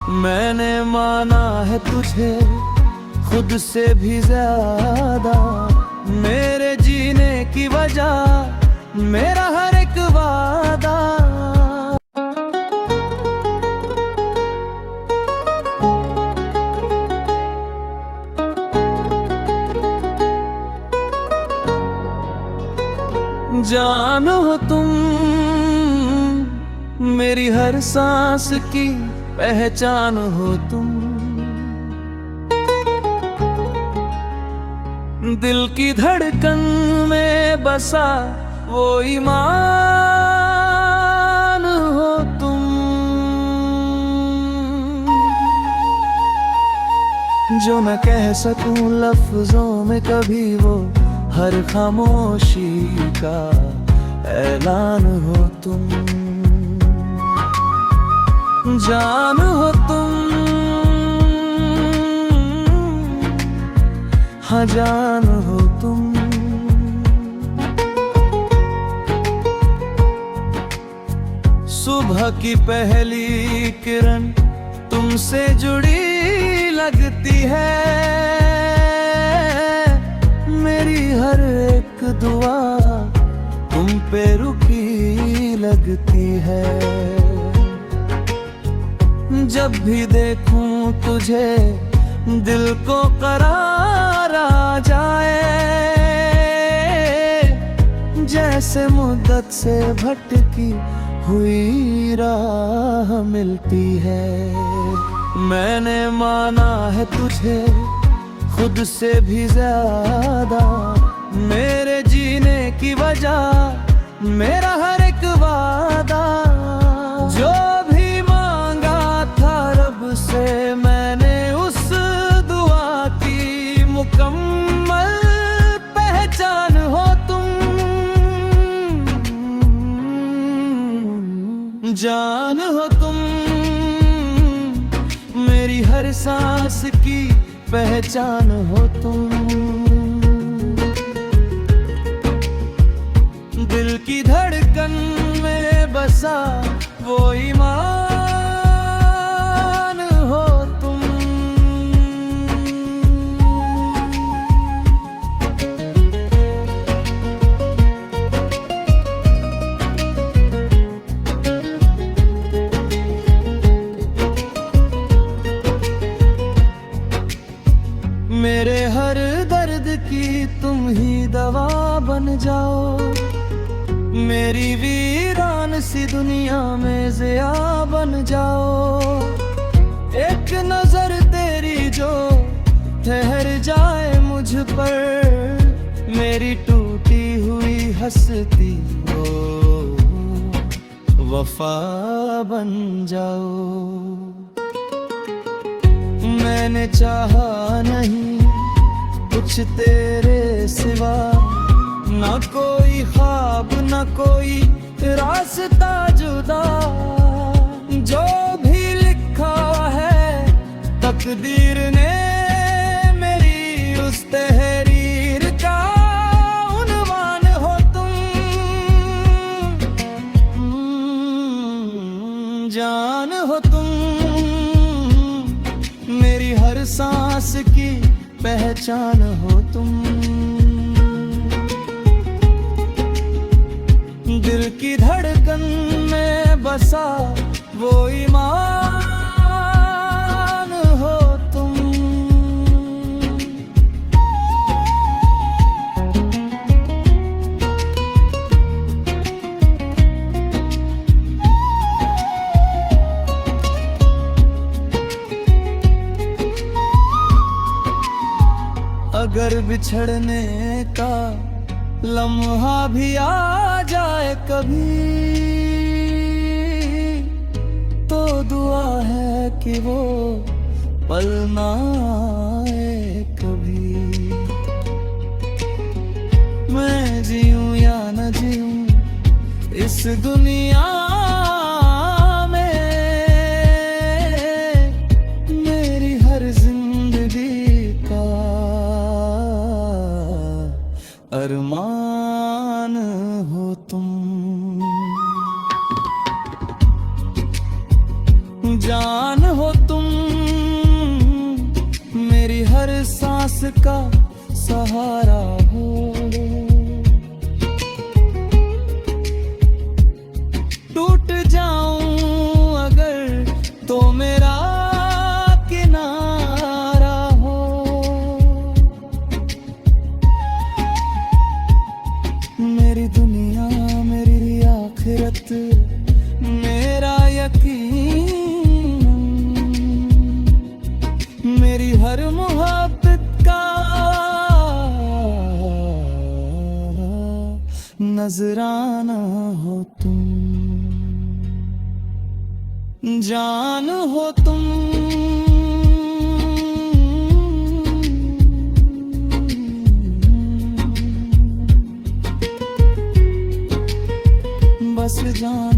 मैंने माना है तुझे खुद से भी ज्यादा, मेरे जीने की वजह मेरा हर एक वादा। जान हो तुम, मेरी हर सांस की पहचान हो तुम, दिल की धड़कन में बसा वो ईमान हो तुम, जो मैं कह सकूं लफ्जों में कभी वो हर खामोशी का ऐलान हो तुम। जान हो तुम, हाँ जान हो तुम। सुबह की पहली किरण तुमसे जुड़ी लगती है, मेरी हर एक दुआ तुम पे रुकी लगती है। जब भी देखूं तुझे दिल को करार आ जाए, जैसे मुद्दत से भटकी हुई राह मिलती है। मैंने माना है तुझे खुद से भी ज्यादा, मेरे जीने की वजह मेरा हर एक वादा। जो भी मांगा था रब से मैंने उस दुआ की मुकम्मल पहचान हो तुम। जान हो तुम, मेरी हर सांस की पहचान हो तुम, दिल की धड़कन में बसा वो ईमान हो तुम। मेरे हर दर्द की तुम ही दवा बन जाओ, मेरी वीरान सी दुनिया में ज़िया बन जाओ। एक नजर तेरी जो ठहर जाए मुझ पर, मेरी टूटी हुई हंसती हो वफा बन जाओ। मैंने चाहा नहीं कुछ तेरे सिवा, ना कोई ख्वाब ना कोई रास्ता जुदा। जो भी लिखा है तकदीर ने मेरी उस तहरीर का उन्वान हो तुम। जान हो तुम, मेरी हर सांस की पहचान हो तुम, दिल की धड़कन में बसा वो ईमान हो तुम। अगर बिछड़ने का लम्हा भी आ जाए कभी, तो दुआ है कि वो पल ना आए कभी। मैं जीऊं या न जीऊं इस दुनिया में, मेरी हर जिंदगी का अरमान हो तुम। जान हो तुम, जिसका सहारा हो। टूट जाऊं अगर तो मेरा किनारा हो। मेरी दुनिया मेरी आखिरत मेरा यकीन, मेरी हर मोहब्बत का नजराना हो तुम, जान हो तुम। बस जान